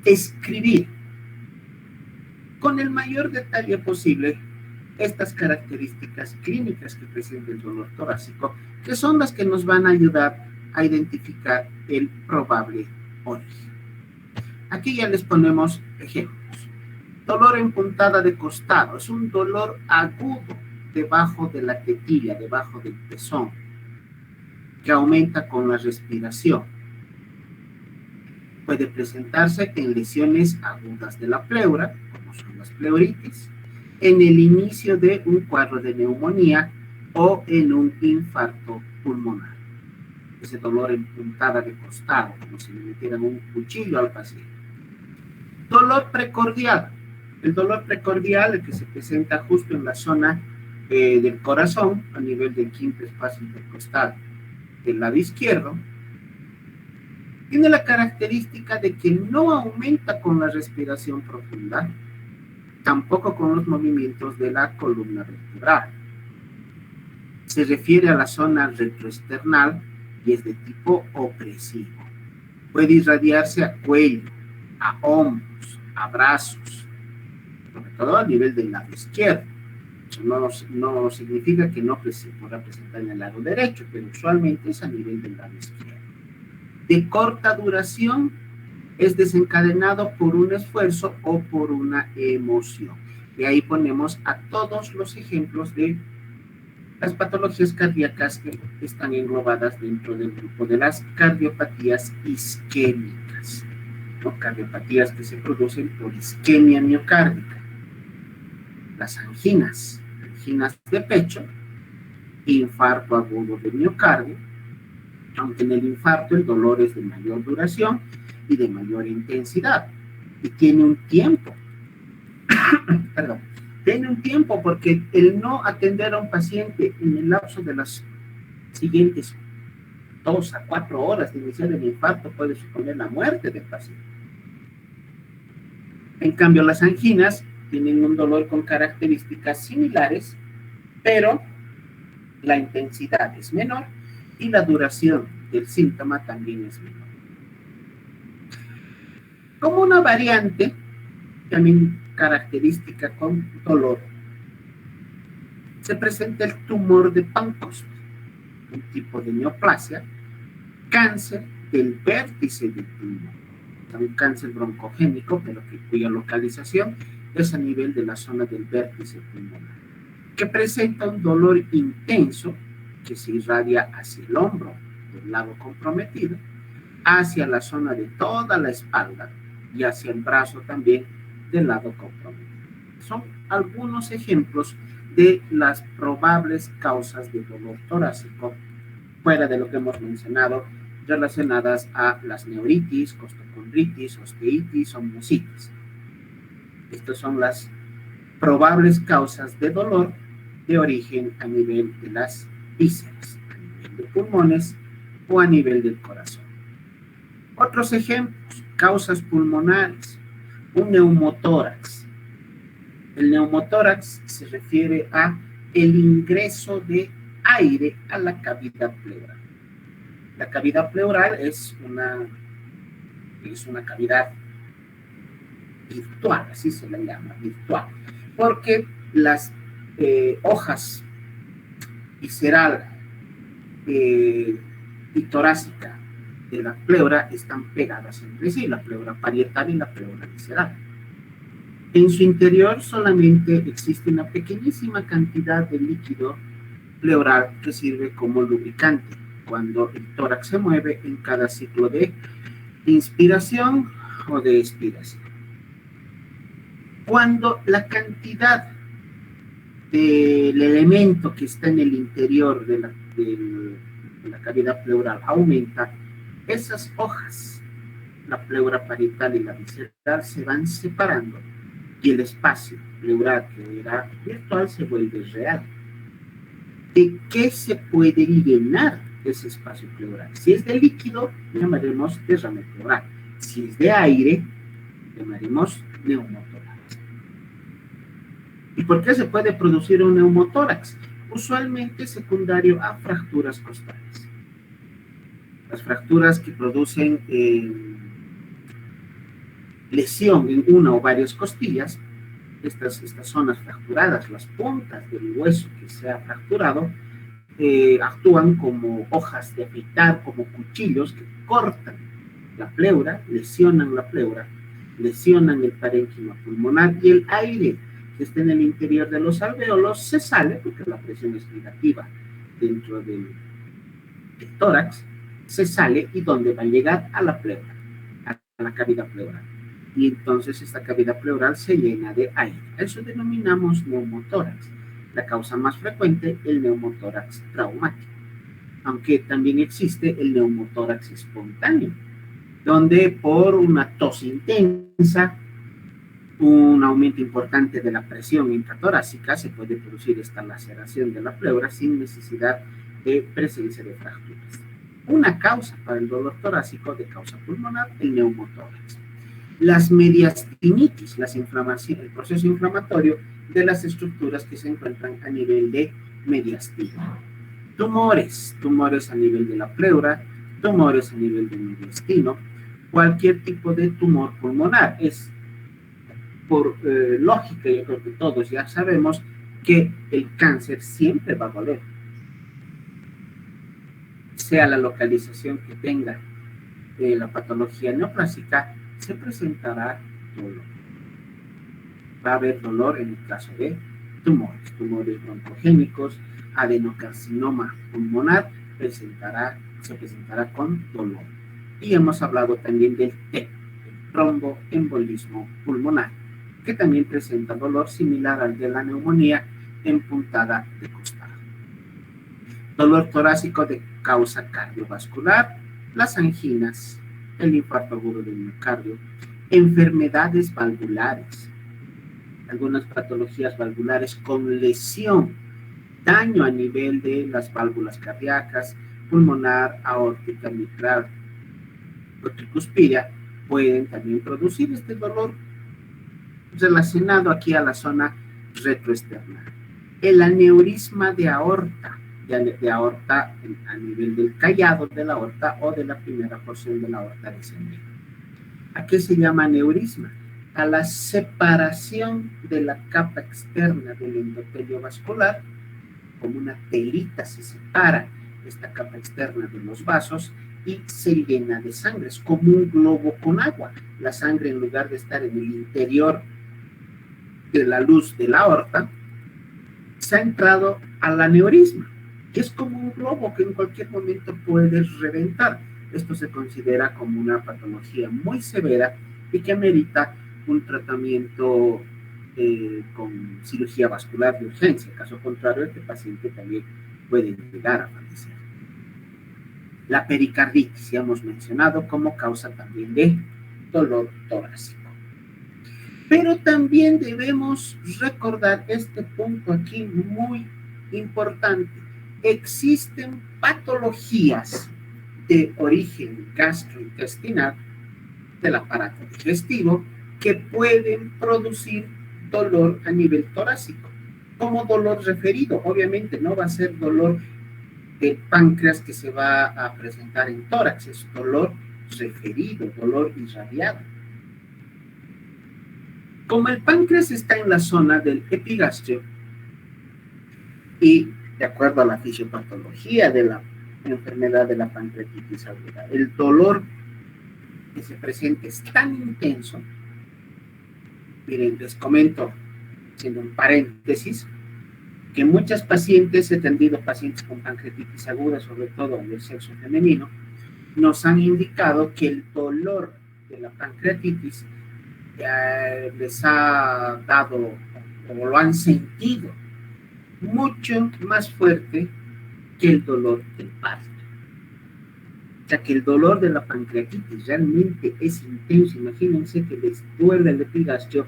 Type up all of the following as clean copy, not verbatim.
describir con el mayor detalle posible estas características clínicas que presenta el dolor torácico, que son las que nos van a ayudar a identificar el probable origen. Aquí ya les ponemos ejemplos. Dolor en puntada de costado es un dolor agudo debajo de la tetilla, debajo del pezón, que aumenta con la respiración. Puede presentarse en lesiones agudas de la pleura, como son las pleuritis, en el inicio de un cuadro de neumonía o en un infarto pulmonar. Ese dolor en puntada de costado, como si le metieran un cuchillo al paciente. Dolor precordial. El dolor precordial, el que se presenta justo en la zona del corazón, a nivel del quinto espacio intercostal del lado izquierdo, tiene la característica de que no aumenta con la respiración profunda, tampoco con los movimientos de la columna vertebral. Se refiere a la zona retroesternal y es de tipo opresivo. Puede irradiarse a cuello, a hombros, a brazos, sobre todo a nivel del lado izquierdo. Eso no significa que no se pueda presentar en el lado derecho, pero usualmente es a nivel del lado izquierdo. De corta duración, es desencadenado por un esfuerzo o por una emoción. Y ahí ponemos a todos los ejemplos de las patologías cardíacas que están englobadas dentro del grupo de las cardiopatías isquémicas, ¿no? Cardiopatías que se producen por isquemia miocárdica. Las anginas de pecho, infarto agudo de miocardio, aunque en el infarto el dolor es de mayor duración y de mayor intensidad, y tiene un tiempo, tiene un tiempo porque el no atender a un paciente en el lapso de las siguientes 2 a 4 horas de iniciar el infarto puede suponer la muerte del paciente. En cambio, las anginas tienen un dolor con características similares, pero la intensidad es menor y la duración del síntoma también es menor. Como una variante, también característica con dolor, se presenta el tumor de Pancoast, un tipo de neoplasia, cáncer del vértice del pulmón, un cáncer broncogénico, pero cuya localización es a nivel de la zona del vértice pulmonar, que presenta un dolor intenso que se irradia hacia el hombro del lado comprometido, hacia la zona de toda la espalda y hacia el brazo también del lado comprometido. Son algunos ejemplos de las probables causas de dolor torácico, fuera de lo que hemos mencionado, relacionadas a las neuritis, costocondritis, osteitis o miositis. Estas son las probables causas de dolor de origen a nivel de las vísceras, a nivel de pulmones o a nivel del corazón. Otros ejemplos, causas pulmonares, un neumotórax. El neumotórax se refiere a el ingreso de aire a la cavidad pleural. La cavidad pleural es una cavidad virtual, así se la llama, virtual, porque las hojas visceral y torácica de la pleura están pegadas entre sí, la pleura parietal y la pleura visceral. En su interior solamente existe una pequeñísima cantidad de líquido pleural que sirve como lubricante cuando el tórax se mueve en cada ciclo de inspiración o de expiración. Cuando la cantidad del elemento que está en el interior de la cavidad pleural aumenta, esas hojas, la pleura parietal y la visceral, se van separando y el espacio pleural que era virtual se vuelve real. ¿De qué se puede llenar ese espacio pleural? Si es de líquido, llamaremos derrame pleural. Si es de aire, llamaremos neumotórax. ¿Y por qué se puede producir un neumotórax? Usualmente secundario a fracturas costales. Las fracturas que producen lesión en una o varias costillas, estas zonas fracturadas, las puntas del hueso que se ha fracturado, actúan como hojas de afeitar, como cuchillos que cortan la pleura, lesionan la pleura, lesionan el parénquima pulmonar y el aire que está en el interior de los alvéolos se sale porque la presión es negativa dentro del tórax, se sale y donde va a llegar a la pleura, a la cavidad pleural. Y entonces esta cavidad pleural se llena de aire. Eso denominamos neumotórax. La causa más frecuente, el neumotórax traumático. Aunque también existe el neumotórax espontáneo, donde por una tos intensa, un aumento importante de la presión intratorácica, se puede producir esta laceración de la pleura sin necesidad de presencia de fracturas. Una causa para el dolor torácico de causa pulmonar, el neumotórax. Las mediastinitis, el proceso inflamatorio de las estructuras que se encuentran a nivel de mediastino. Tumores a nivel de la pleura, tumores a nivel del mediastino, cualquier tipo de tumor pulmonar. Es por lógica, yo creo que todos ya sabemos que el cáncer siempre va a doler, sea la localización que tenga la patología neoplásica, se presentará dolor. Va a haber dolor en el caso de tumores broncogénicos, adenocarcinoma pulmonar, se presentará con dolor. Y hemos hablado también del TEP, el tromboembolismo pulmonar, que también presenta dolor similar al de la neumonía en puntada de costado. Dolor torácico de causa cardiovascular, las anginas, el infarto agudo del miocardio, enfermedades valvulares, algunas patologías valvulares con lesión, daño a nivel de las válvulas cardíacas, pulmonar, aórtica, mitral o tricuspidia, pueden también producir este dolor relacionado aquí a la zona retroesternal. El aneurisma de aorta, a nivel del callado de la aorta o de la primera porción de la aorta descendente. ¿A qué se llama aneurisma? A la separación de la capa externa del endotelio vascular, como una telita se separa esta capa externa de los vasos y se llena de sangre. Es como un globo con agua. La sangre, en lugar de estar en el interior de la luz de la aorta, se ha entrado al aneurisma, que es como un globo que en cualquier momento puede reventar. Esto se considera como una patología muy severa y que amerita un tratamiento con cirugía vascular de urgencia. Caso contrario, este paciente también puede llegar a fallecer. La pericarditis, ya hemos mencionado, como causa también de dolor torácico. Pero también debemos recordar este punto aquí muy importante. Existen patologías de origen gastrointestinal del aparato digestivo que pueden producir dolor a nivel torácico, como dolor referido. Obviamente no va a ser dolor de páncreas que se va a presentar en tórax, es dolor referido, dolor irradiado. Como el páncreas está en la zona del epigastrio y de acuerdo a la fisiopatología de la enfermedad de la pancreatitis aguda, el dolor que se presenta es tan intenso. Miren, les comento, haciendo un paréntesis, que muchas pacientes, he atendido pacientes con pancreatitis aguda, sobre todo del sexo femenino, nos han indicado que el dolor de la pancreatitis les ha dado, o lo han sentido, mucho más fuerte que el dolor del parto. O sea, que el dolor de la pancreatitis realmente es intenso. Imagínense que les duele el epigastrio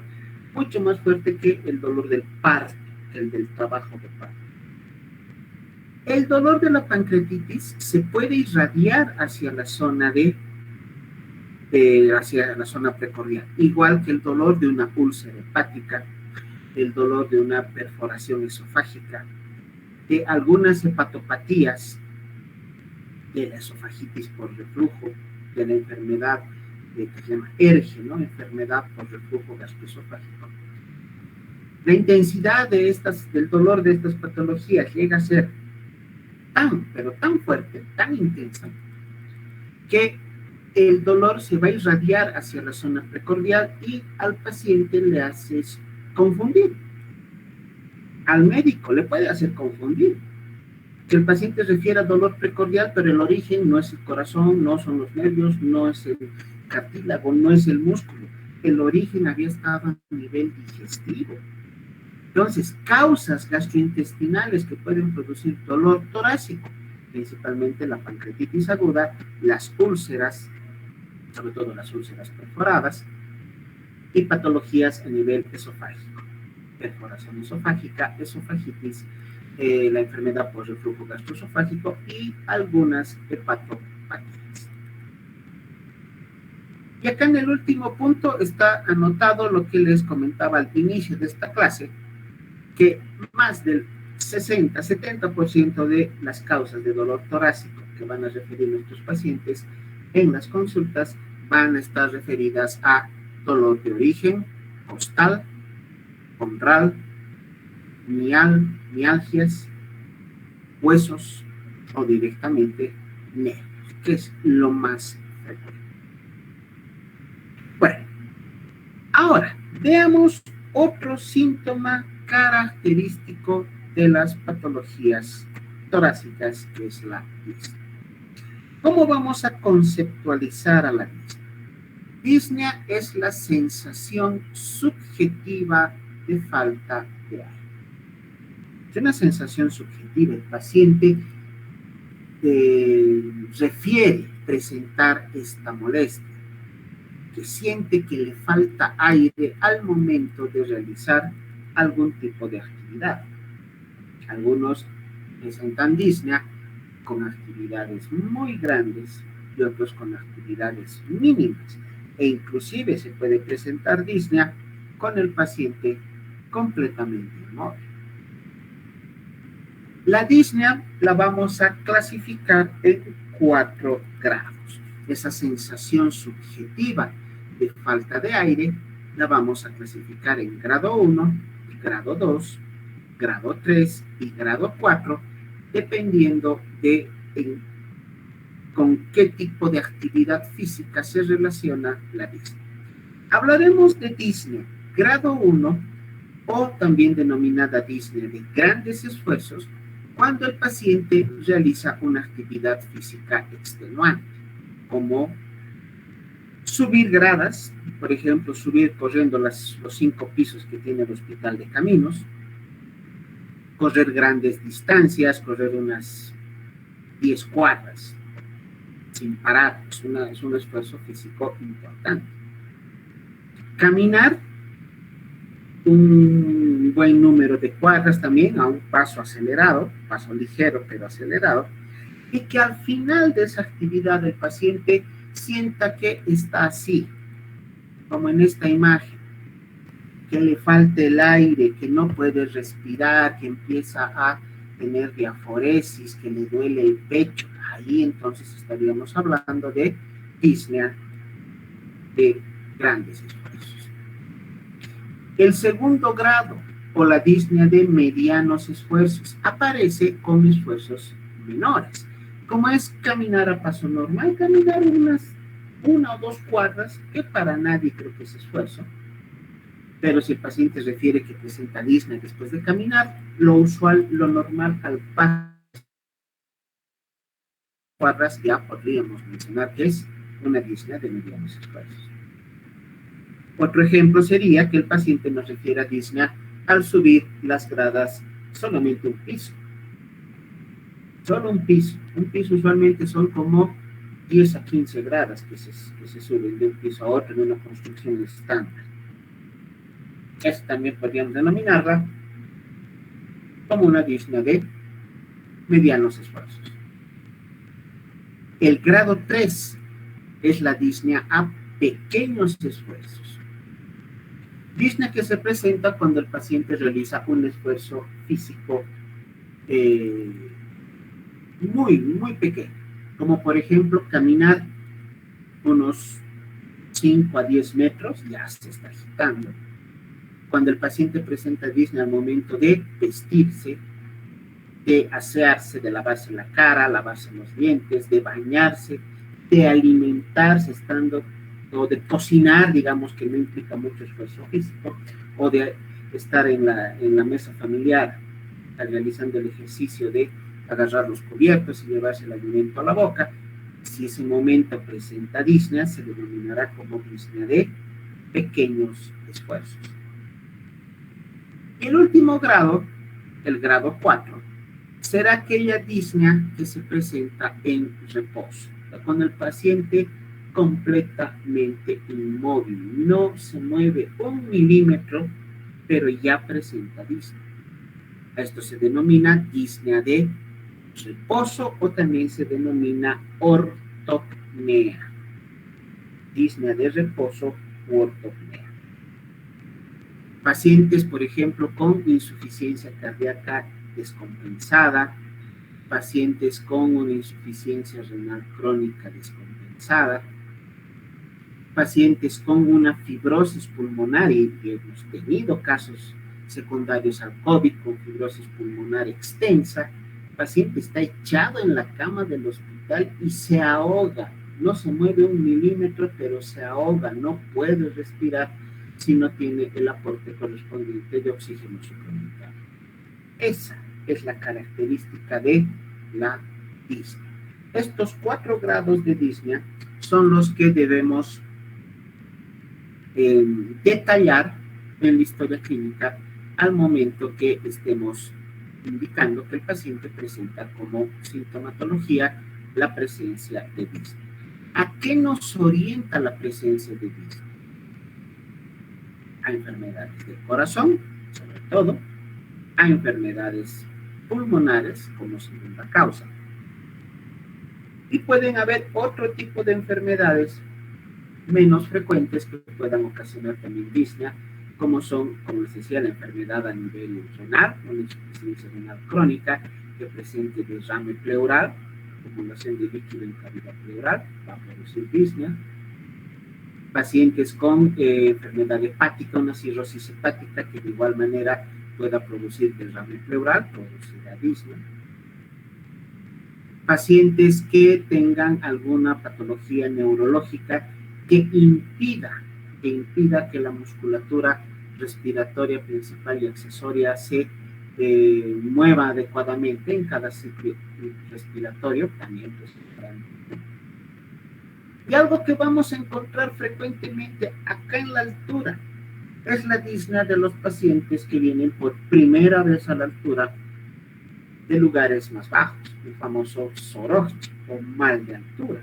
mucho más fuerte que el dolor del parto, el del trabajo de parto. El dolor de la pancreatitis se puede irradiar hacia la zona hacia la zona precordial, igual que el dolor de una úlcera hepática, el dolor de una perforación esofágica, de algunas hepatopatías, de la esofagitis por reflujo, de la enfermedad que se llama ERGE, ¿no? Enfermedad por reflujo gastroesofágico. La intensidad del dolor de estas patologías llega a ser pero tan fuerte, tan intensa, que el dolor se va a irradiar hacia la zona precordial y al paciente le haces confundir. Al médico le puede hacer confundir. Que el paciente refiera dolor precordial, pero el origen no es el corazón, no son los nervios, no es el cartílago, no es el músculo. El origen había estado a nivel digestivo. Entonces, causas gastrointestinales que pueden producir dolor torácico, principalmente la pancreatitis aguda, las úlceras, sobre todo las úlceras perforadas, y patologías a nivel esofágico, perforación esofágica, esofagitis, la enfermedad por reflujo gastroesofágico y algunas hepatopatías. Y acá en el último punto está anotado lo que les comentaba al inicio de esta clase, que más del 60-70% de las causas de dolor torácico que van a referir nuestros pacientes en las consultas van a estar referidas a dolor de origen costal, condral, mialgias, huesos o directamente nervios, que es lo más frecuente. Bueno, ahora veamos otro síntoma característico de las patologías torácicas, que es la disnea. ¿Cómo vamos a conceptualizar a la disnea? Disnea es la sensación subjetiva de falta de aire. Es una sensación subjetiva. El paciente refiere presentar esta molestia, que siente que le falta aire al momento de realizar algún tipo de actividad. Algunos presentan disnea con actividades muy grandes y otros con actividades mínimas, e inclusive se puede presentar disnea con el paciente completamente inmóvil. La disnea la vamos a clasificar en 4 grados. Esa sensación subjetiva de falta de aire la vamos a clasificar en grado 1, grado 2, grado 3 y grado 4, dependiendo de con qué tipo de actividad física se relaciona la disnea. Hablaremos de disnea grado 1 o también denominada disnea de grandes esfuerzos cuando el paciente realiza una actividad física extenuante, como subir gradas, por ejemplo, subir corriendo los 5 pisos que tiene el Hospital de Caminos, correr grandes distancias, correr unas 10 cuadras sin parar, es un esfuerzo físico importante. Caminar un buen número de cuadras también a un paso acelerado, paso ligero pero acelerado, y que al final de esa actividad el paciente sienta que está así, como en esta imagen, que le falte el aire, que no puede respirar, que empieza a tener diaforesis, que le duele el pecho. Ahí entonces estaríamos hablando de disnea de grandes esfuerzos. El segundo grado, o la disnea de medianos esfuerzos, aparece con esfuerzos menores, como es caminar a paso normal, caminar una o 2 cuadras, que para nadie creo que es esfuerzo. Pero si el paciente refiere que presenta disnea después de caminar, lo usual, lo normal al paso cuadras ya podríamos mencionar que es una disnea de medianos esfuerzos. Otro ejemplo sería que el paciente nos refiere a disnea al subir las gradas solamente un piso. Solo un piso. Un piso usualmente son como 10 a 15 gradas que se suben de un piso a otro en una construcción estándar. Esta también podríamos denominarla como una disnea de medianos esfuerzos. El grado 3 es la disnea a pequeños esfuerzos. Disnea que se presenta cuando el paciente realiza un esfuerzo físico muy, muy pequeño, como por ejemplo caminar unos 5 a 10 metros, ya se está agitando. Cuando el paciente presenta disnea al momento de vestirse, de asearse, de lavarse la cara, lavarse los dientes, de bañarse, de alimentarse estando, o de cocinar, digamos que no implica mucho esfuerzo físico, o de estar en la mesa familiar realizando el ejercicio de agarrar los cubiertos y llevarse el alimento a la boca. Si ese momento presenta disnea, se denominará como disnea de pequeños esfuerzos. El último grado, el grado 4, será aquella disnea que se presenta en reposo, con el paciente completamente inmóvil, no se mueve 1 milímetro, pero ya presenta disnea. Esto se denomina disnea de reposo o también se denomina ortopnea. Disnea de reposo u ortopnea. Pacientes, por ejemplo, con insuficiencia cardíaca descompensada, pacientes con una insuficiencia renal crónica descompensada, pacientes con una fibrosis pulmonar, y hemos tenido casos secundarios al COVID con fibrosis pulmonar extensa. El paciente está echado en la cama del hospital y se ahoga, no se mueve 1 milímetro, pero se ahoga, no puede respirar si no tiene el aporte correspondiente de oxígeno suplementario. Esa es la característica de la disnea. Estos 4 grados de disnea son los que debemos detallar en la historia clínica al momento que estemos indicando que el paciente presenta como sintomatología la presencia de disnea. ¿A qué nos orienta la presencia de disnea? A enfermedades del corazón, sobre todo, a enfermedades pulmonares como segunda causa. Y pueden haber otro tipo de enfermedades menos frecuentes que puedan ocasionar también disnea, como son, como les decía, la enfermedad a nivel renal, una insuficiencia renal crónica que presente derrame pleural, acumulación de líquido en cavidad pleural, va a producir disnea. Pacientes con enfermedad hepática, una cirrosis hepática que de igual manera pueda producir derrame pleural, producirá disnea. Pacientes que tengan alguna patología neurológica que impida que la musculatura respiratoria principal y accesoria se mueva adecuadamente en cada ciclo respiratorio, también presentarán. Y algo que vamos a encontrar frecuentemente acá en la altura es la disnea de los pacientes que vienen por primera vez a la altura de lugares más bajos, el famoso soroche o mal de altura.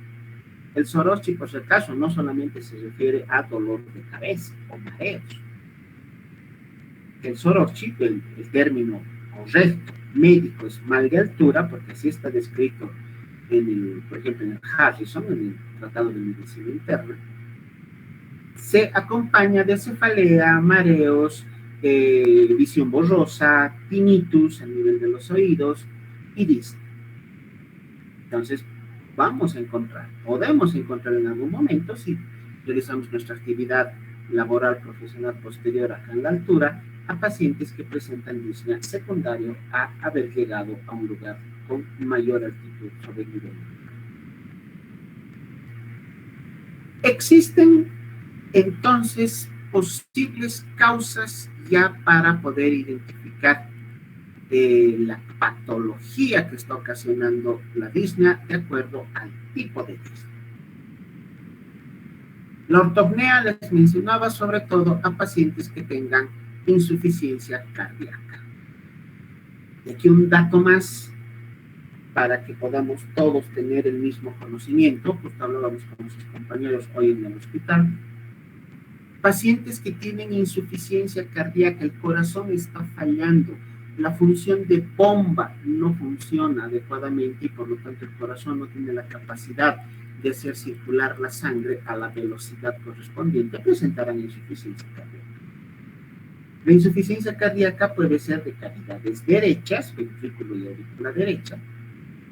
El soroche, por si acaso, no solamente se refiere a dolor de cabeza o mareos. El soroche, el término correcto médico es mal de altura, porque así está descrito por ejemplo, en el Harrison, en el Tratado de Medicina Interna. Se acompaña de cefalea, mareos, visión borrosa, tinnitus a nivel de los oídos y disnea. Entonces, podemos encontrar en algún momento, si realizamos nuestra actividad laboral profesional posterior acá en la altura, a pacientes que presentan disnea secundario a haber llegado a un lugar con mayor altitud sobre el nivel. Existen entonces posibles causas ya para poder identificar la patología que está ocasionando la disnea de acuerdo al tipo de disnea. La ortopnea les mencionaba sobre todo a pacientes que tengan insuficiencia cardíaca. Y aquí un dato más para que podamos todos tener el mismo conocimiento, justo hablábamos con nuestros compañeros hoy en el hospital. Pacientes que tienen insuficiencia cardíaca, el corazón está fallando, la función de bomba no funciona adecuadamente y por lo tanto el corazón no tiene la capacidad de hacer circular la sangre a la velocidad correspondiente, presentarán insuficiencia cardíaca. La insuficiencia cardíaca puede ser de cavidades derechas, ventrículo y aurícula derecha,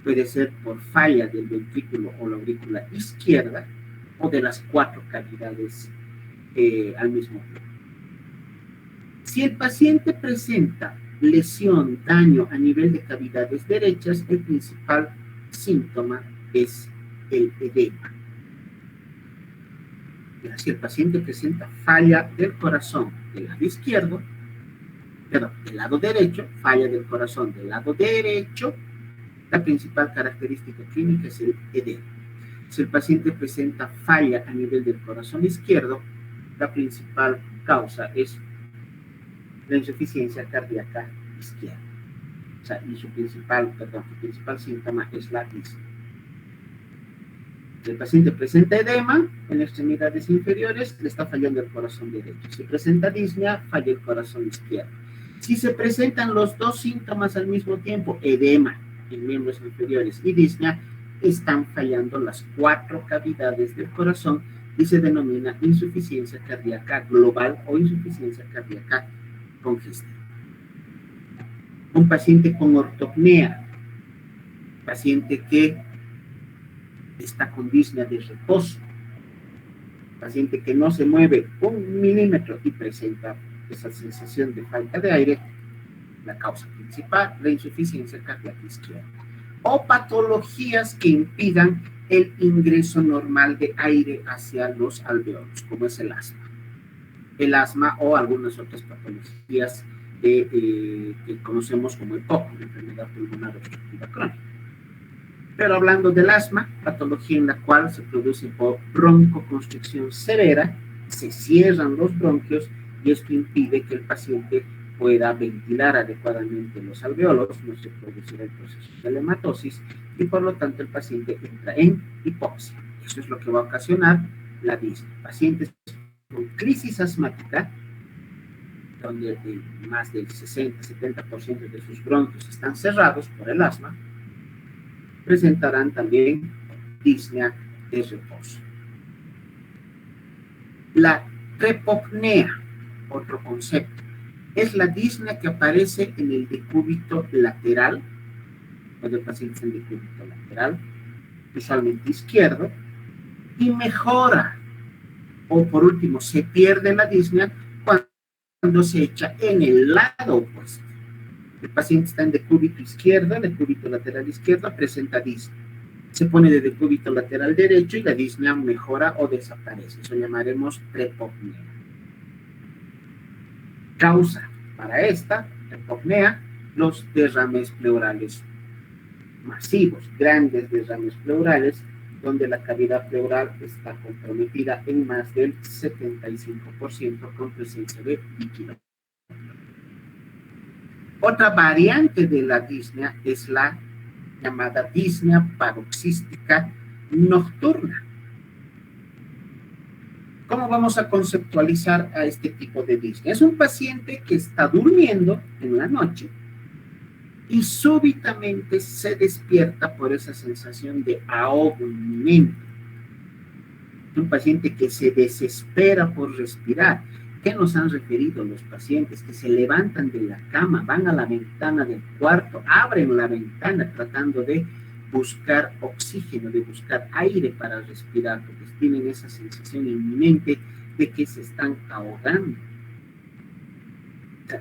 puede ser por falla del ventrículo o la aurícula izquierda, o de las 4 cavidades al mismo tiempo. Si el paciente presenta lesión, daño a nivel de cavidades derechas, el principal síntoma es el edema. Si el paciente presenta falla del corazón del lado izquierdo, perdón, del lado derecho, falla del corazón del lado derecho, la principal característica clínica es el edema. Si el paciente presenta falla a nivel del corazón izquierdo, la principal causa es la insuficiencia cardíaca izquierda. O sea, y su principal síntoma es la disnea. Si el paciente presenta edema en extremidades inferiores, le está fallando el corazón derecho. Si presenta disnea, falla el corazón izquierdo. Si se presentan los dos síntomas al mismo tiempo, edema en miembros inferiores y disnea, están fallando las 4 cavidades del corazón y se denomina insuficiencia cardíaca global o insuficiencia cardíaca congestiva. Un paciente con ortopnea, paciente que está con disnea de reposo, paciente que no se mueve 1 milímetro y presenta esa sensación de falta de aire, la causa principal, la insuficiencia cardíaca izquierda. O patologías que impidan el ingreso normal de aire hacia los alveolos, como es el asma. El asma o algunas otras patologías que conocemos como EPOC, la enfermedad pulmonar obstructiva crónica. Pero hablando del asma, patología en la cual se produce por broncoconstricción severa, se cierran los bronquios y esto impide que el paciente pueda ventilar adecuadamente los alveolos, no se producirá el proceso de la hematosis y por lo tanto el paciente entra en hipoxia. Eso es lo que va a ocasionar la disnea. Pacientes con crisis asmática, donde más del 60-70% de sus bronquios están cerrados por el asma, presentarán también disnea de reposo. La trepopnea, otro concepto, es la disnea que aparece en el decúbito lateral, cuando el paciente está en decúbito lateral, usualmente izquierdo, y mejora, o por último, se pierde la disnea cuando se echa en el lado opuesto. El paciente está en decúbito izquierdo, el decúbito lateral izquierdo presenta disnea. Se pone de decúbito lateral derecho y la disnea mejora o desaparece. Eso llamaremos trepopnea. Causa para esta trepopnea los derrames pleurales masivos, grandes derrames pleurales, donde la cavidad pleural está comprometida en más del 75% con presencia de líquido. Otra variante de la disnea es la llamada disnea paroxística nocturna. ¿Cómo vamos a conceptualizar a este tipo de disnea? Es un paciente que está durmiendo en la noche y súbitamente se despierta por esa sensación de ahogo inminente. Un paciente que se desespera por respirar. ¿Qué nos han referido los pacientes? Que se levantan de la cama, van a la ventana del cuarto, abren la ventana tratando de buscar oxígeno, de buscar aire para respirar, porque tienen esa sensación inminente de que se están ahogando.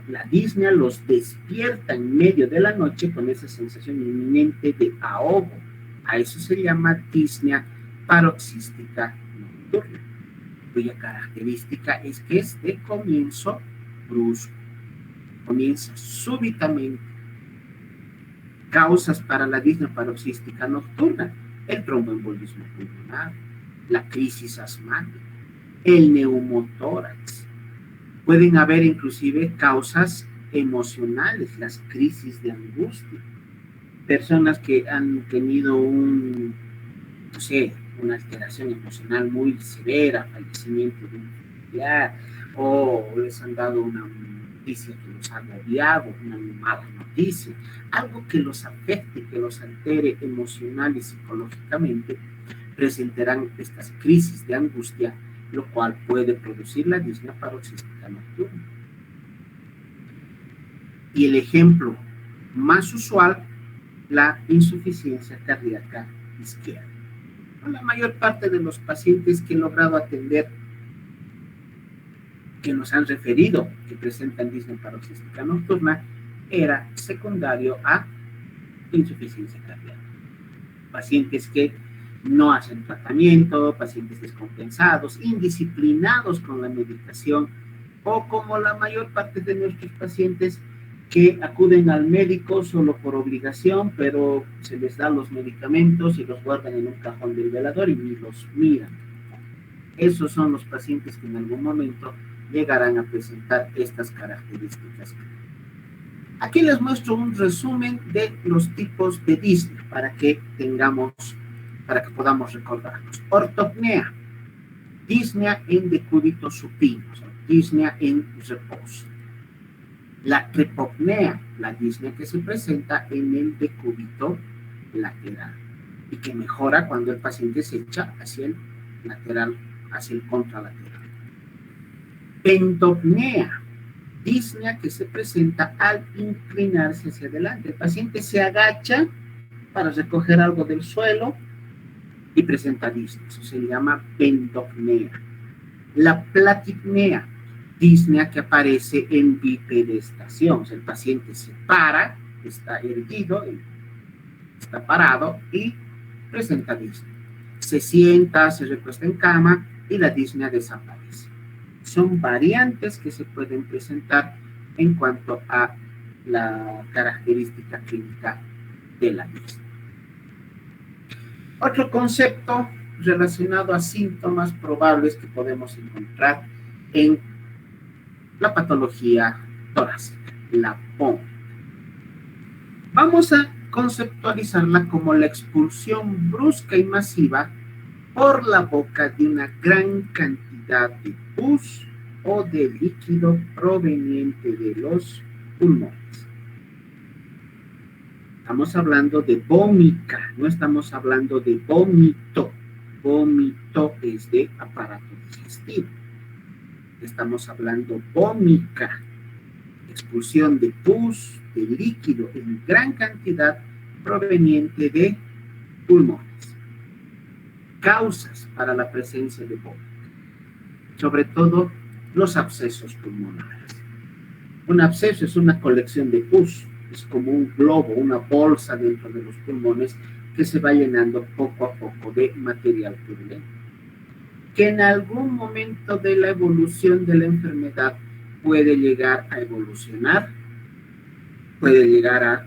La disnea los despierta en medio de la noche con esa sensación inminente de ahogo. A eso se llama disnea paroxística nocturna, cuya característica es que es de comienzo brusco, comienza súbitamente. Causas para la disnea paroxística nocturna: el tromboembolismo pulmonar, la crisis asmática, el neumotórax. Pueden haber inclusive causas emocionales, las crisis de angustia. Personas que han tenido una alteración emocional muy severa, fallecimiento de un familiar, o les han dado una noticia que los ha agobiado, una mala noticia, algo que los afecte, que los altere emocional y psicológicamente, presentarán estas crisis de angustia, lo cual puede producir la disnea paroxística nocturna. Y el ejemplo más usual, la insuficiencia cardíaca izquierda. La mayor parte de los pacientes que he logrado atender, que nos han referido que presentan disnea paroxística nocturna, era secundario a insuficiencia cardíaca. Pacientes que no hacen tratamiento, pacientes descompensados, indisciplinados con la medicación, o como la mayor parte de nuestros pacientes que acuden al médico solo por obligación, pero se les da los medicamentos y los guardan en un cajón del velador y ni los miran. Esos son los pacientes que en algún momento llegarán a presentar estas características. Aquí les muestro un resumen de los tipos de disnea para que podamos recordarlos. Ortopnea, disnea en decúbito supino, o sea, disnea en reposo. La tripopnea, la disnea que se presenta en el decúbito lateral y que mejora cuando el paciente se echa hacia el lateral, hacia el contralateral. Pentopnea, disnea que se presenta al inclinarse hacia adelante. El paciente se agacha para recoger algo del suelo y presenta disnea. Eso se llama pentopnea. La platipnea, disnea que aparece en bipedestación. O sea, el paciente se para, está erguido, está parado y presenta disnea. Se sienta, se recuesta en cama y la disnea desaparece. Son variantes que se pueden presentar en cuanto a la característica clínica de la disnea. Otro concepto relacionado a síntomas probables que podemos encontrar en la patología torácica, la POM. Vamos a conceptualizarla como la expulsión brusca y masiva por la boca de una gran cantidad de pus o de líquido proveniente de los pulmones. Estamos hablando de vómica, no estamos hablando de vómito. Vómito es de aparato digestivo. Estamos hablando vómica, expulsión de pus, de líquido en gran cantidad proveniente de pulmones. Causas para la presencia de vómito, sobre todo los abscesos pulmonares. Un absceso es una colección de pus, es como un globo, una bolsa dentro de los pulmones que se va llenando poco a poco de material purulento, que en algún momento de la evolución de la enfermedad puede llegar a evolucionar, puede llegar a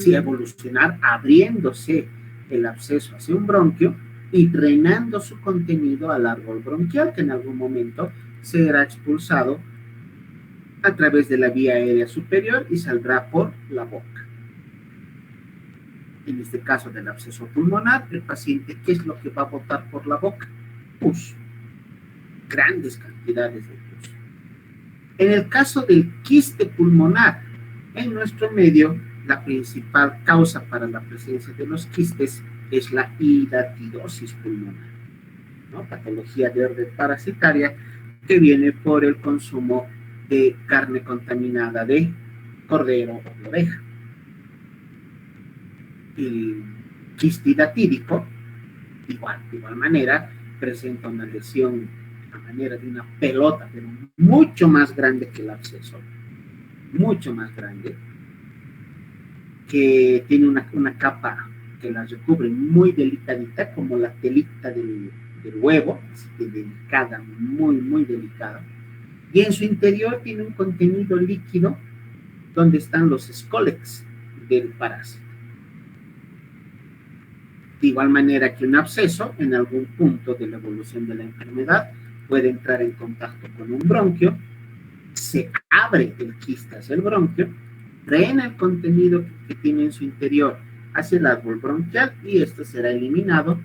evolucionar abriéndose el absceso hacia un bronquio y drenando su contenido al árbol bronquial, que en algún momento será expulsado a través de la vía aérea superior y saldrá por la boca. En este caso del absceso pulmonar, el paciente, ¿qué es lo que va a botar por la boca? Pus, grandes cantidades de pus. En el caso del quiste pulmonar, en nuestro medio, la principal causa para la presencia de los quistes es la hidatidosis pulmonar, ¿no? Patología de orden parasitaria que viene por el consumo de carne contaminada de cordero o de oveja. El quiste hidatídico, de igual manera, presenta una lesión a manera de una pelota, pero mucho más grande que el absceso, mucho más grande, que tiene una capa que la recubre muy delicadita, como la telita del huevo, así que delicada, muy, muy delicada. Y en su interior tiene un contenido líquido donde están los escólex del parásito. De igual manera que un absceso, en algún punto de la evolución de la enfermedad, puede entrar en contacto con un bronquio, se abre el quiste hacia el bronquio, drena el contenido que tiene en su interior hacia el árbol bronquial y esto será eliminado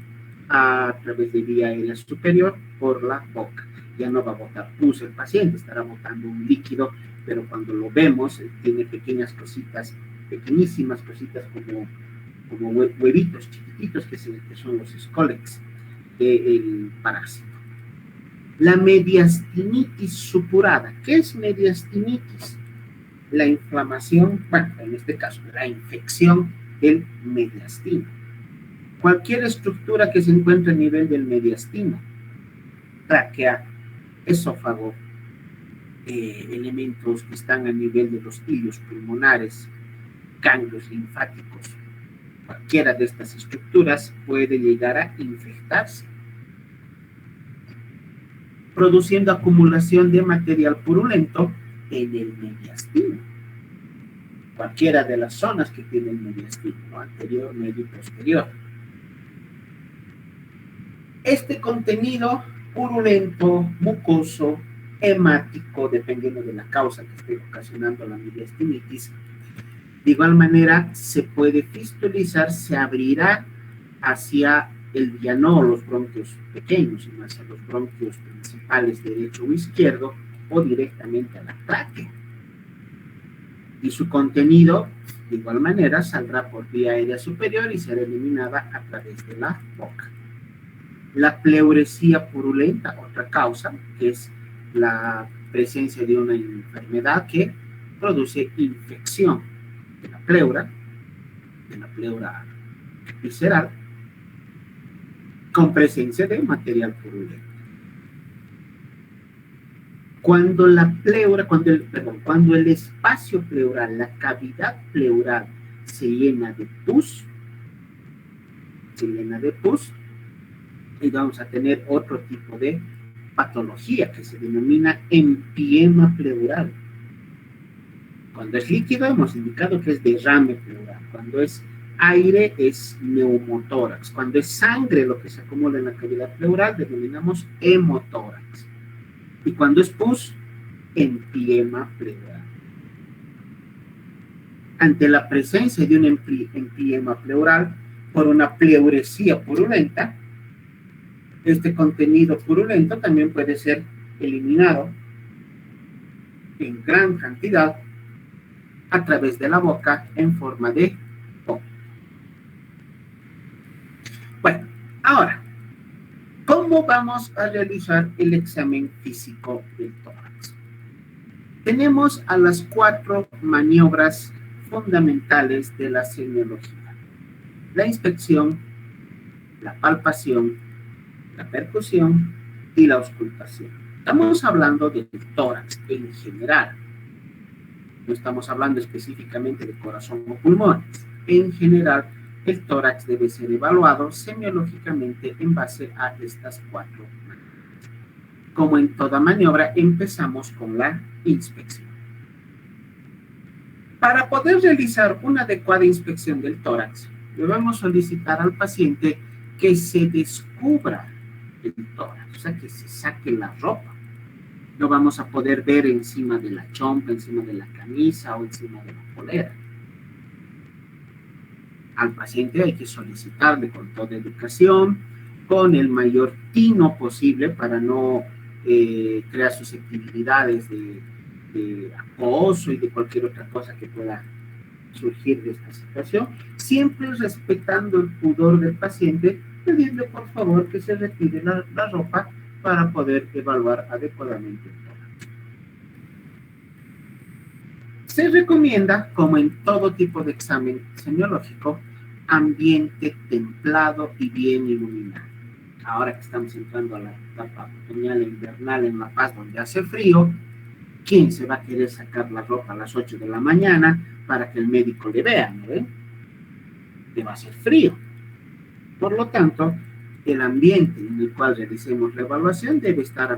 a través de vía aérea superior por la boca. Ya no va a botar pus el paciente, estará botando un líquido, pero cuando lo vemos tiene pequeñas cositas, pequeñísimas cositas como huevitos chiquititos que son los escólex del parásito. La mediastinitis supurada. ¿Qué es mediastinitis? La inflamación, bueno, en este caso, la infección del mediastino. Cualquier estructura que se encuentre a nivel del mediastino, tráquea, esófago, elementos que están a nivel de los hillos pulmonares, ganglios linfáticos, cualquiera de estas estructuras puede llegar a infectarse, produciendo acumulación de material purulento en el mediastino. Cualquiera de las zonas que tiene el mediastino, ¿no? Anterior, medio y posterior. Este contenido purulento, mucoso, hemático, dependiendo de la causa que esté ocasionando la mediastinitis, de igual manera se puede fistulizar, se abrirá hacia el viano, los bronquios pequeños, sino hacia los bronquios principales derecho o izquierdo, o directamente a la tráquea. Y su contenido, de igual manera, saldrá por vía aérea superior y será eliminada a través de la boca. La pleuresía purulenta, otra causa, que es la presencia de una enfermedad que produce infección de la pleura visceral, con presencia de material purulento. Cuando el espacio pleural, la cavidad pleural se llena de pus, y vamos a tener otro tipo de patología que se denomina empiema pleural. Cuando es líquido hemos indicado que es derrame pleural. Cuando es aire es neumotórax. Cuando es sangre lo que se acumula en la cavidad pleural denominamos hemotórax. Y cuando es pus, empiema pleural. Ante la presencia de un empiema pleural por una pleuresía purulenta, este contenido purulento también puede ser eliminado en gran cantidad a través de la boca en forma de vómito. Bueno, ahora, ¿cómo vamos a realizar el examen físico del tórax? Tenemos a las 4 maniobras fundamentales de la semiología: la inspección, la palpación, la percusión y la auscultación. Estamos hablando del tórax en general. No estamos hablando específicamente de corazón o pulmones. En general, el tórax debe ser evaluado semiológicamente en base a estas 4 maniobras. Como en toda maniobra, empezamos con la inspección. Para poder realizar una adecuada inspección del tórax, debemos solicitar al paciente que se descubra el tórax, o sea, que se saque la ropa. No vamos a poder ver encima de la chompa, encima de la camisa o encima de la polera. Al paciente hay que solicitarle con toda educación, con el mayor tino posible para no crear susceptibilidades de acoso y de cualquier otra cosa que pueda surgir de esta situación, siempre respetando el pudor del paciente, pedirle por favor que se retire la ropa para poder evaluar adecuadamente el tórax. Se recomienda, como en todo tipo de examen semiológico, ambiente templado y bien iluminado. Ahora que estamos entrando a la etapa otoñal e invernal en La Paz, donde hace frío, ¿quién se va a querer sacar la ropa a las 8 de la mañana para que el médico le vea? ¿No ven? Le va a hacer frío. Por lo tanto, el ambiente en el cual realicemos la evaluación debe estar a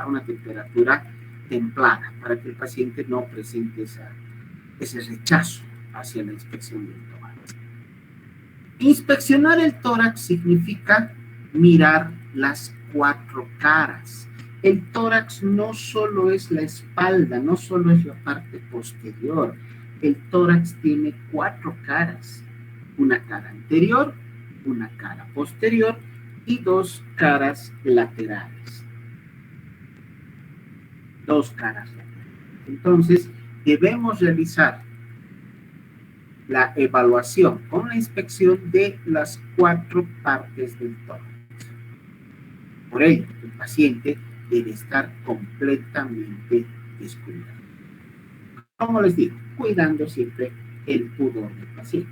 una temperatura templada para que el paciente no presente ese rechazo hacia la inspección del tórax. Inspeccionar el tórax significa mirar las 4 caras. El tórax no solo es la espalda, no solo es la parte posterior. El tórax tiene 4 caras. Una cara anterior, una cara posterior y 2 caras laterales. 2 caras laterales. Entonces, debemos realizar la evaluación con la inspección de las 4 partes del tórax. Por ello, el paciente debe estar completamente descubierto. Como les digo, cuidando siempre el pudor del paciente.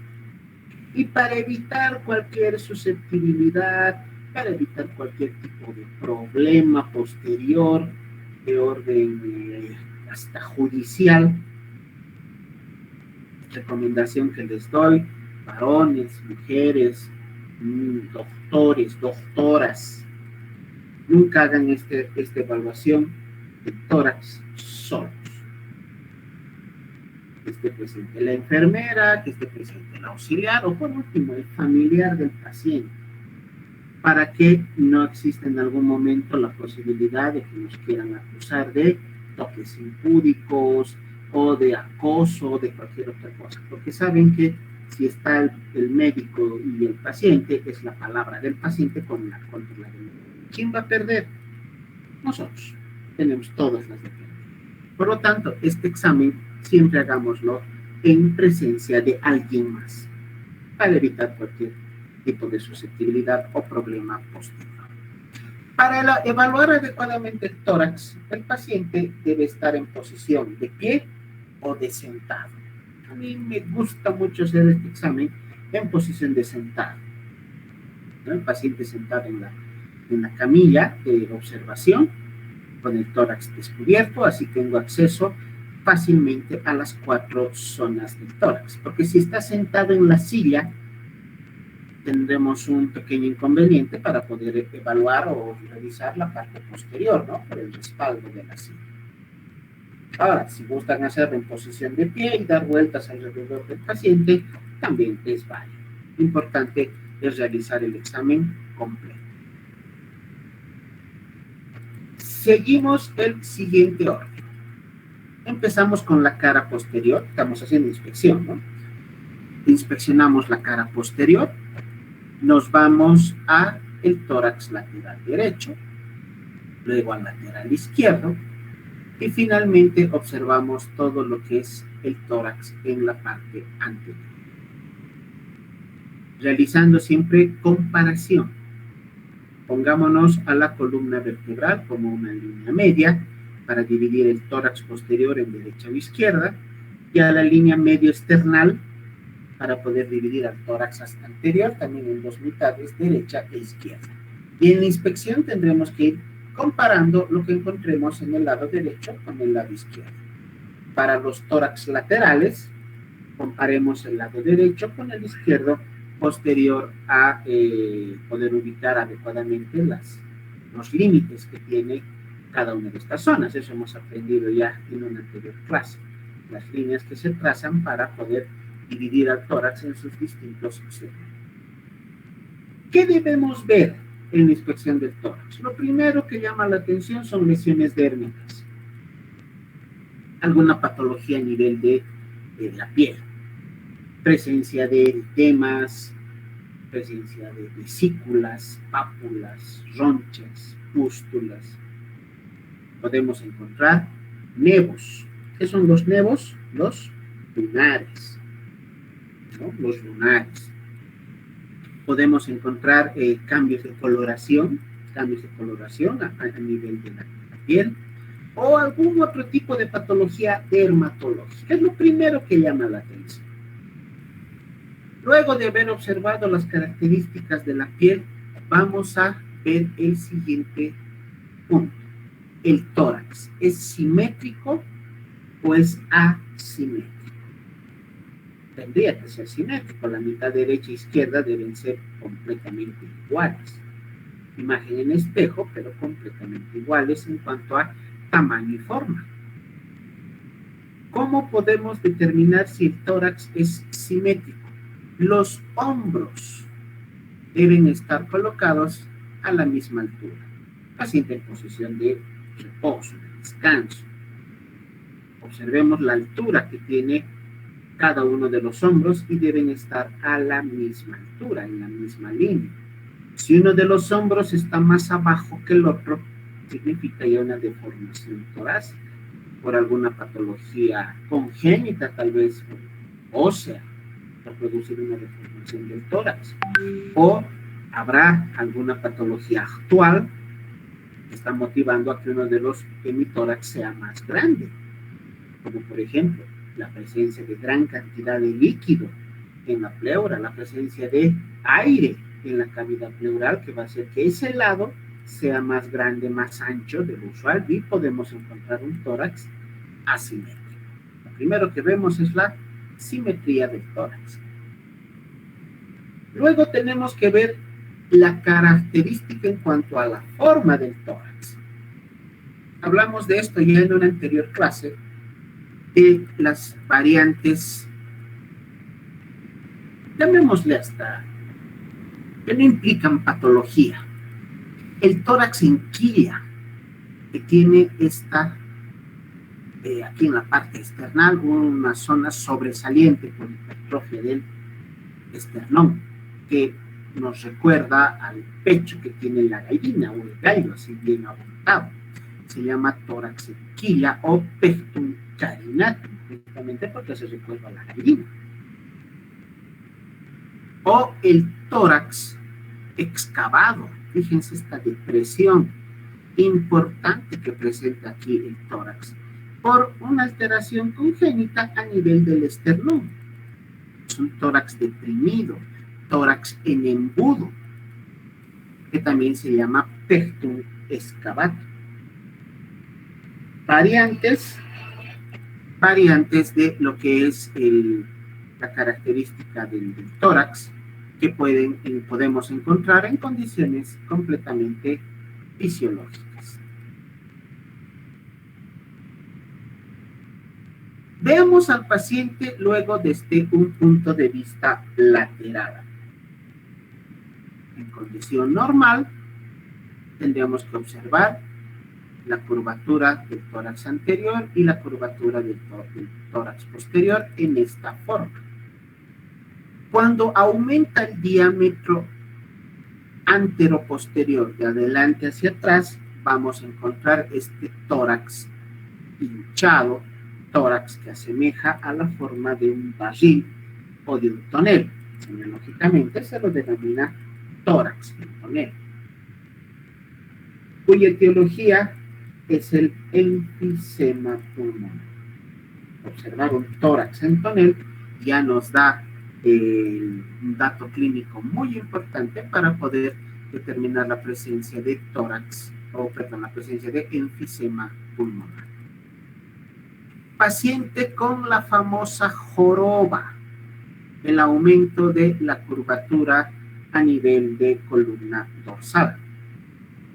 Y para evitar cualquier susceptibilidad, para evitar cualquier tipo de problema posterior de orden hasta judicial, recomendación que les doy, varones, mujeres, doctores, doctoras, nunca hagan esta evaluación de tórax solos. Que esté presente la enfermera, que esté presente el auxiliar o por último el familiar del paciente, para que no exista en algún momento la posibilidad de que nos quieran acusar de toques impúdicos o de acoso o de cualquier otra cosa, porque saben que si está el médico y el paciente, es la palabra del paciente contra la del médico. ¿Quién va a perder? Nosotros. Tenemos todas las de perder. Por lo tanto, este examen siempre hagámoslo en presencia de alguien más, para evitar cualquier tipo de susceptibilidad o problema posterior. Para evaluar adecuadamente el tórax, el paciente debe estar en posición de pie o de sentado. A mí me gusta mucho hacer este examen en posición de sentado, ¿no? El paciente sentado en la camilla de observación, con el tórax descubierto, así tengo acceso fácilmente a las 4 zonas del tórax, porque si está sentado en la silla, tendremos un pequeño inconveniente para poder evaluar o revisar la parte posterior, ¿no? Por el respaldo de la silla. Ahora, si gustan hacerlo en posición de pie y dar vueltas alrededor del paciente, también es válido. Importante es realizar el examen completo. Seguimos el siguiente orden. Empezamos con la cara posterior. Estamos haciendo inspección, ¿no? Inspeccionamos la cara posterior. Nos vamos a el tórax lateral derecho, luego al lateral izquierdo y finalmente observamos todo lo que es el tórax en la parte anterior. Realizando siempre comparación. Pongámonos a la columna vertebral como una línea media para dividir el tórax posterior en derecha o izquierda y a la línea medio esternal para poder dividir al tórax anterior también en 2 mitades, derecha e izquierda. Y en la inspección tendremos que ir comparando lo que encontremos en el lado derecho con el lado izquierdo. Para los tórax laterales, comparemos el lado derecho con el izquierdo posterior a poder ubicar adecuadamente los límites que tiene cada una de estas zonas. Eso hemos aprendido ya en una anterior clase. Las líneas que se trazan para poder dividir al tórax en sus distintos segmentos. ¿Qué debemos ver en la inspección del tórax? Lo primero que llama la atención son lesiones dérmicas. Alguna patología a nivel de la piel. Presencia de eritemas, presencia de vesículas, pápulas, ronchas, pústulas. Podemos encontrar nevos. ¿Qué son los nevos? Los lunares, ¿no? Los lunares. Podemos encontrar cambios de coloración a nivel de la piel o algún otro tipo de patología dermatológica. Es lo primero que llama la atención. Luego de haber observado las características de la piel, vamos a ver el siguiente punto. El tórax, ¿es simétrico o es asimétrico? Tendría que ser simétrico. La mitad derecha e izquierda deben ser completamente iguales. Imagen en espejo, pero completamente iguales en cuanto a tamaño y forma. ¿Cómo podemos determinar si el tórax es simétrico? Los hombros deben estar colocados a la misma altura. Paciente en posición de reposo, de descanso. Observemos la altura que tiene cada uno de los hombros y deben estar a la misma altura, en la misma línea. Si uno de los hombros está más abajo que el otro, significa ya una deformación torácica por alguna patología congénita, tal vez ósea, para producir una deformación del tórax. O habrá alguna patología actual que está motivando a que uno de los hemitórax sea más grande, como por ejemplo la presencia de gran cantidad de líquido en la pleura, la presencia de aire en la cavidad pleural, que va a hacer que ese lado sea más grande, más ancho de lo usual, y podemos encontrar un tórax asimétrico. Lo primero que vemos es la simetría del tórax. Luego tenemos que ver la característica en cuanto a la forma del tórax. Hablamos de esto ya en una anterior clase, de las variantes, llamémosle hasta, que no implican patología. El tórax en quilla, que tiene esta, aquí en la parte external, una zona sobresaliente por hipertrofia del esternón, que nos recuerda al pecho que tiene la gallina o el gallo, así bien abultado. Se llama tórax en quilla o pectum carinatum, justamente porque se recuerda a la gallina. O el tórax excavado. Fíjense esta depresión importante que presenta aquí el tórax por una alteración congénita a nivel del esternón. Es un tórax deprimido, tórax en embudo, que también se llama pectum excavatum. Variantes de lo que es la característica del tórax, que podemos encontrar en condiciones completamente fisiológicas. Veamos al paciente luego desde un punto de vista lateral. En condición normal, tendríamos que observar la curvatura del tórax anterior y la curvatura del tórax posterior en esta forma. Cuando aumenta el diámetro anteroposterior de adelante hacia atrás, vamos a encontrar este tórax hinchado, tórax que asemeja a la forma de un barril o de un tonel. Semiológicamente se lo denomina tórax en tonel, cuya etiología es el enfisema pulmonar. Observar un tórax en tonel ya nos da un dato clínico muy importante para poder determinar la presencia de tórax, la presencia de enfisema pulmonar. Paciente con la famosa joroba, el aumento de la curvatura a nivel de columna dorsal.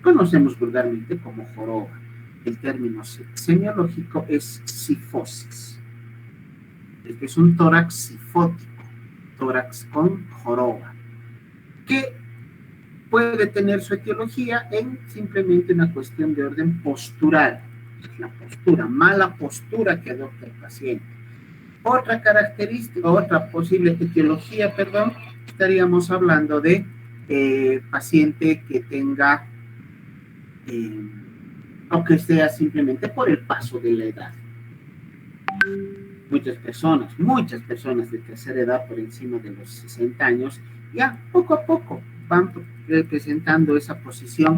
Conocemos vulgarmente como joroba. El término semiológico es cifosis. Este es un tórax cifótico, tórax con joroba, que puede tener su etiología en simplemente una cuestión de orden postural. La postura, mala postura que adopta el paciente. Otra característica, otra posible etiología, estaríamos hablando de paciente que tenga o que sea simplemente por el paso de la edad. Muchas personas de tercera edad por encima de los 60 años, ya poco a poco van representando esa posición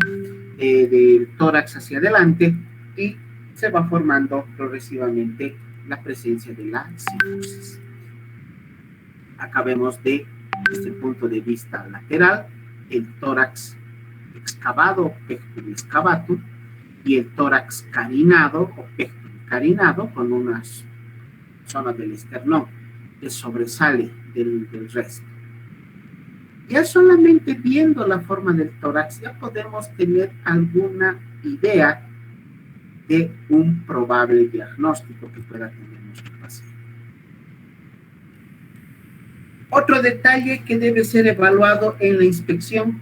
del tórax hacia adelante y se va formando progresivamente la presencia de la cifosis. Acá vemos desde el punto de vista lateral el tórax excavado o pectum excavatum y el tórax carinado o pectum carinado con una zona del esternón que sobresale del resto. Ya solamente viendo la forma del tórax ya podemos tener alguna idea de un probable diagnóstico que pueda tener nuestro paciente. Otro detalle que debe ser evaluado en la inspección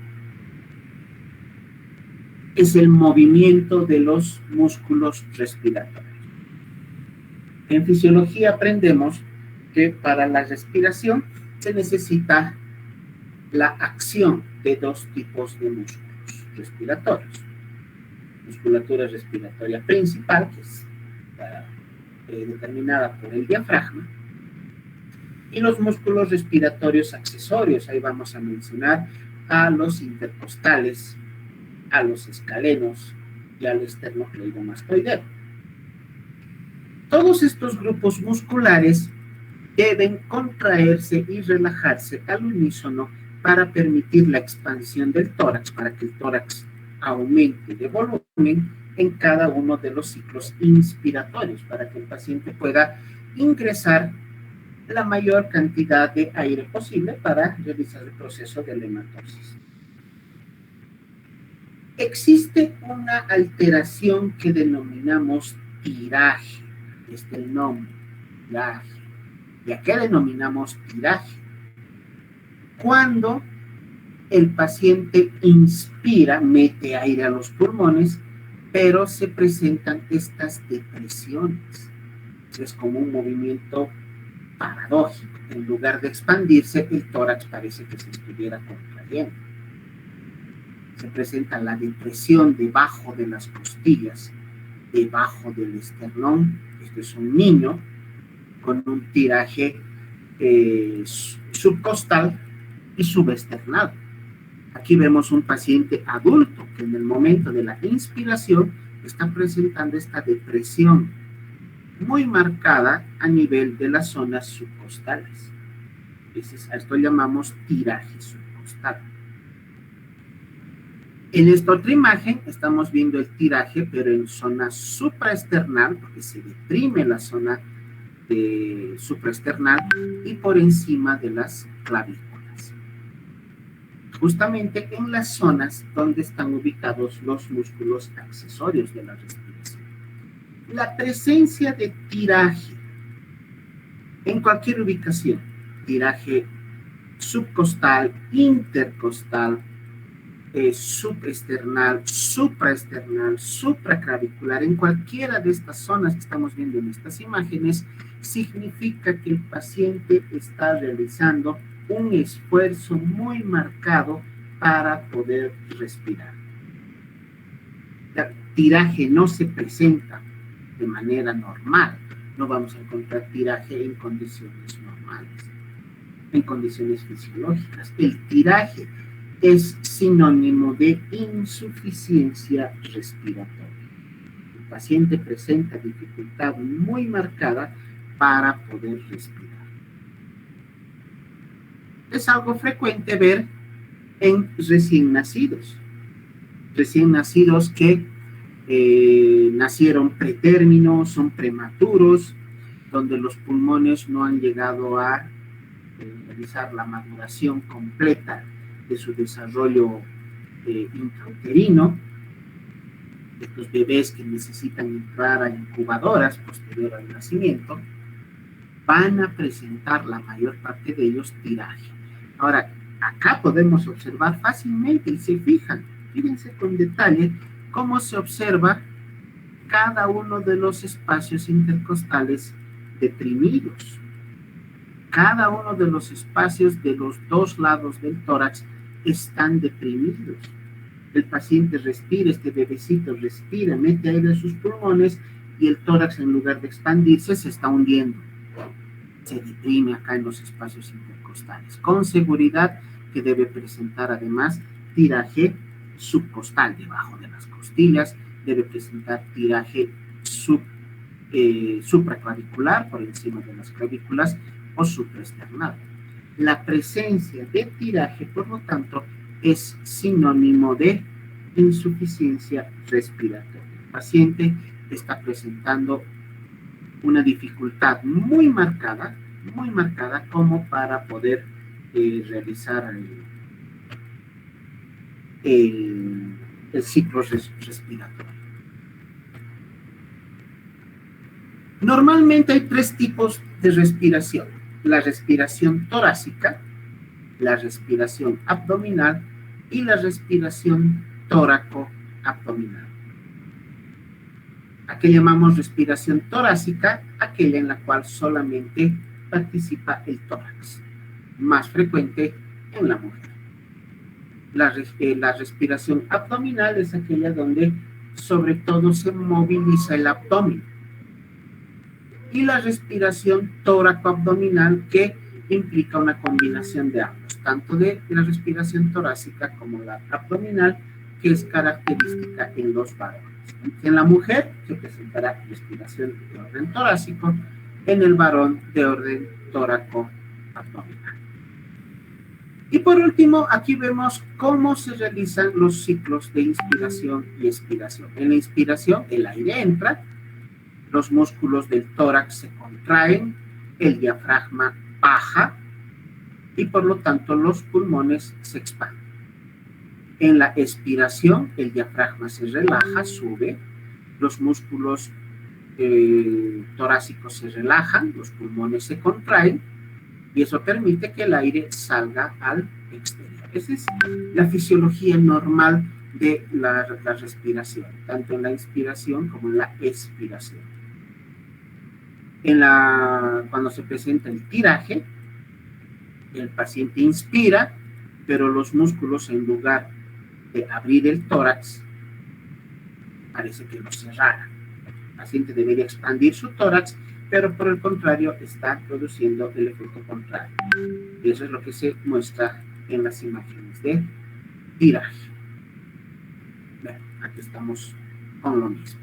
es el movimiento de los músculos respiratorios. En fisiología aprendemos que para la respiración se necesita la acción de dos tipos de músculos respiratorios. Musculatura respiratoria principal, que es determinada por el diafragma, y los músculos respiratorios accesorios. Ahí vamos a mencionar a los intercostales, a los escalenos y al esternocleidomastoideo. Todos estos grupos musculares deben contraerse y relajarse al unísono para permitir la expansión del tórax, para que el tórax aumente de volumen en cada uno de los ciclos inspiratorios, para que el paciente pueda ingresar la mayor cantidad de aire posible para realizar el proceso de la hematosis. Existe una alteración que denominamos tiraje, este es el nombre, tiraje. ¿Y a qué denominamos tiraje? Cuando el paciente inspira, mete aire a los pulmones, pero se presentan estas depresiones. Es como un movimiento paradójico. En lugar de expandirse, el tórax parece que se estuviera contrayendo. Se presenta la depresión debajo de las costillas, debajo del esternón. Este es un niño con un tiraje subcostal y subesternal. Aquí vemos un paciente adulto que en el momento de la inspiración está presentando esta depresión muy marcada a nivel de las zonas subcostales. A esto llamamos tiraje subcostal. En esta otra imagen estamos viendo el tiraje, pero en zona supraesternal, porque se deprime la zona supraesternal y por encima de las clavículas. Justamente en las zonas donde están ubicados los músculos accesorios de la respiración. La presencia de tiraje en cualquier ubicación, tiraje subcostal, intercostal, subesternal, supraesternal, supraclavicular, en cualquiera de estas zonas que estamos viendo en estas imágenes, significa que el paciente está realizando un esfuerzo muy marcado para poder respirar. El tiraje no se presenta de manera normal, no vamos a encontrar tiraje en condiciones normales, en condiciones fisiológicas. El tiraje es sinónimo de insuficiencia respiratoria. El paciente presenta dificultad muy marcada para poder respirar. Es algo frecuente ver en recién nacidos que nacieron pretérmino, son prematuros, donde los pulmones no han llegado a realizar la maduración completa de su desarrollo intrauterino. Estos bebés que necesitan entrar a incubadoras posterior al nacimiento van a presentar la mayor parte de ellos tiraje. Ahora, acá podemos observar fácilmente y se fijan, fíjense con detalle cómo se observa cada uno de los espacios intercostales deprimidos. Cada uno de los espacios de los dos lados del tórax están deprimidos. El paciente respira, este bebecito respira, mete aire a sus pulmones y el tórax, en lugar de expandirse, se está hundiendo. Se deprime acá en los espacios intercostales. Con seguridad que debe presentar además tiraje subcostal debajo de las costillas, debe presentar tiraje supraclavicular por encima de las clavículas o supraesternal. La presencia de tiraje, por lo tanto, es sinónimo de insuficiencia respiratoria. El paciente está presentando una dificultad muy marcada como para poder realizar el ciclo respiratorio. Normalmente hay tres tipos de respiración: la respiración torácica, la respiración abdominal y la respiración tóraco-abdominal. ¿A qué llamamos respiración torácica? Aquella en la cual solamente participa el tórax, más frecuente en la mujer. La respiración abdominal es aquella donde sobre todo se moviliza el abdomen. Y la respiración tóraco-abdominal, que implica una combinación de ambos, tanto de la respiración torácica como la abdominal, que es característica en los varones. En la mujer se presentará respiración de orden torácico, en el varón de orden tóraco-abdominal. Y por último, aquí vemos cómo se realizan los ciclos de inspiración y expiración. En la inspiración, el aire entra, los músculos del tórax se contraen, el diafragma baja y por lo tanto los pulmones se expanden. En la expiración, el diafragma se relaja, sube, los músculos torácicos se relajan, los pulmones se contraen y eso permite que el aire salga al exterior. Esa es la fisiología normal de la respiración, tanto en la inspiración como en la expiración. Cuando se presenta el tiraje, el paciente inspira, pero los músculos, en lugar de abrir el tórax, parece que lo cerraran. El paciente debería expandir su tórax, pero por el contrario está produciendo el efecto contrario. Y eso es lo que se muestra en las imágenes de tiraje. Bueno, aquí estamos con lo mismo.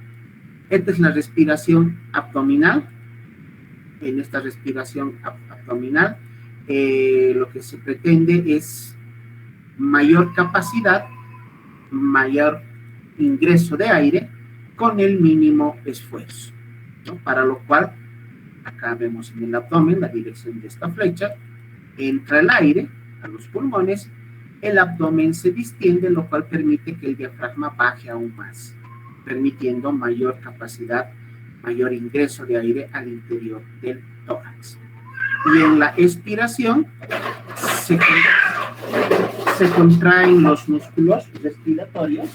Esta es la respiración abdominal. En esta respiración abdominal, lo que se pretende es mayor capacidad, mayor ingreso de aire con el mínimo esfuerzo, ¿no? Para lo cual, acá vemos en el abdomen la dirección de esta flecha, entra el aire a los pulmones, el abdomen se distiende, lo cual permite que el diafragma baje aún más, permitiendo mayor capacidad, mayor ingreso de aire al interior del tórax. Y en la expiración se contraen los músculos respiratorios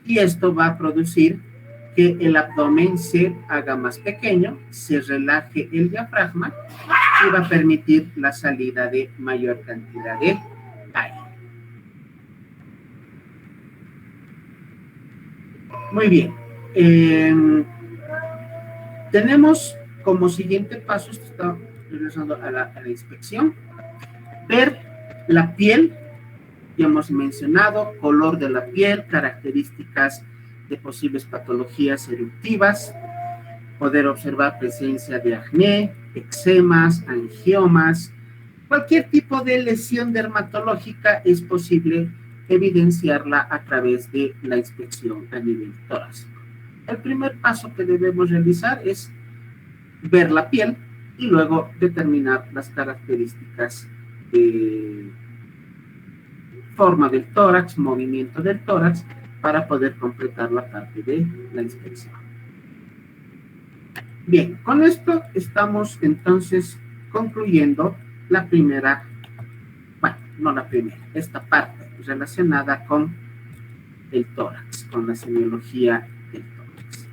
y esto va a producir que el abdomen se haga más pequeño, se relaje el diafragma y va a permitir la salida de mayor cantidad de aire. Muy bien. Tenemos como siguiente paso, esto está regresando a la inspección, ver la piel. Ya hemos mencionado color de la piel, características de posibles patologías eruptivas, poder observar presencia de acné, eczemas, angiomas, cualquier tipo de lesión dermatológica es posible evidenciarla a través de la inspección a nivel torácico. El primer paso que debemos realizar es ver la piel y luego determinar las características de forma del tórax, movimiento del tórax, para poder completar la parte de la inspección. Bien, con esto estamos entonces concluyendo la primera, bueno, no la primera, esta parte relacionada con el tórax, con la semiología del tórax.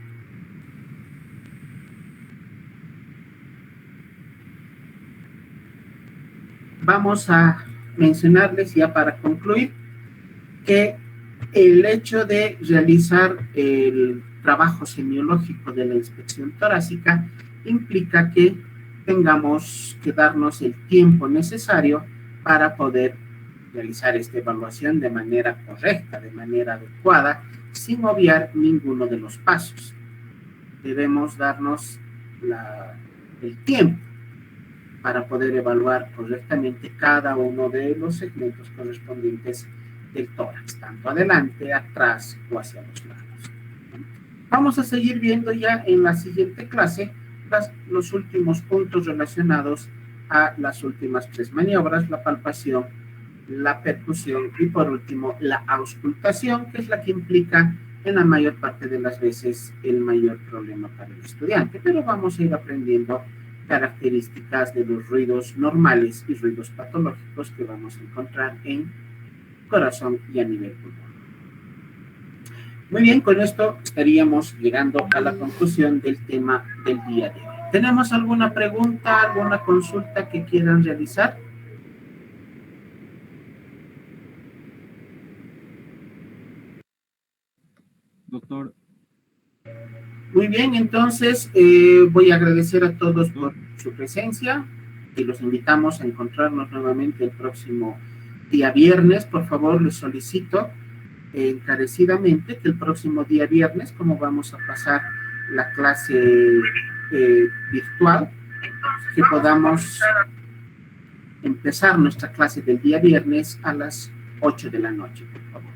Vamos a mencionarles ya para concluir que el hecho de realizar el trabajo semiológico de la inspección torácica implica que tengamos que darnos el tiempo necesario para poder realizar esta evaluación de manera correcta, de manera adecuada, sin obviar ninguno de los pasos. Debemos darnos el tiempo para poder evaluar correctamente cada uno de los segmentos correspondientes del tórax, tanto adelante, atrás o hacia los lados. Vamos a seguir viendo ya en la siguiente clase los últimos puntos relacionados a las últimas tres maniobras, la palpación, la percusión y por último la auscultación, que es la que implica en la mayor parte de las veces el mayor problema para el estudiante, pero vamos a ir aprendiendo características de los ruidos normales y ruidos patológicos que vamos a encontrar en corazón y a nivel pulmonar. Muy bien, con esto estaríamos llegando a la conclusión del tema del día de hoy. ¿Tenemos alguna pregunta, alguna consulta que quieran realizar? Doctor. Muy bien, entonces voy a agradecer a todos por su presencia y los invitamos a encontrarnos nuevamente el próximo día viernes. Por favor, les solicito encarecidamente que el próximo día viernes, como vamos a pasar la clase virtual, que podamos empezar nuestra clase del día viernes a las 8 de la noche, por favor.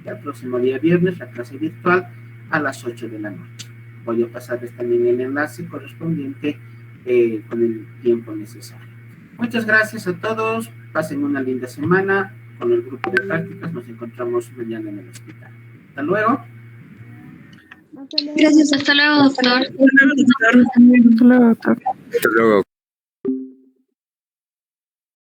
Y el próximo día viernes, la clase virtual a las 8 de la noche. Voy a pasarles también el enlace correspondiente con el tiempo necesario. Muchas gracias a todos. Pasen una linda semana. Con el grupo de prácticas nos encontramos mañana en el hospital. Hasta luego. Gracias. Hasta luego, doctor. Hasta luego, doctor. Hasta luego.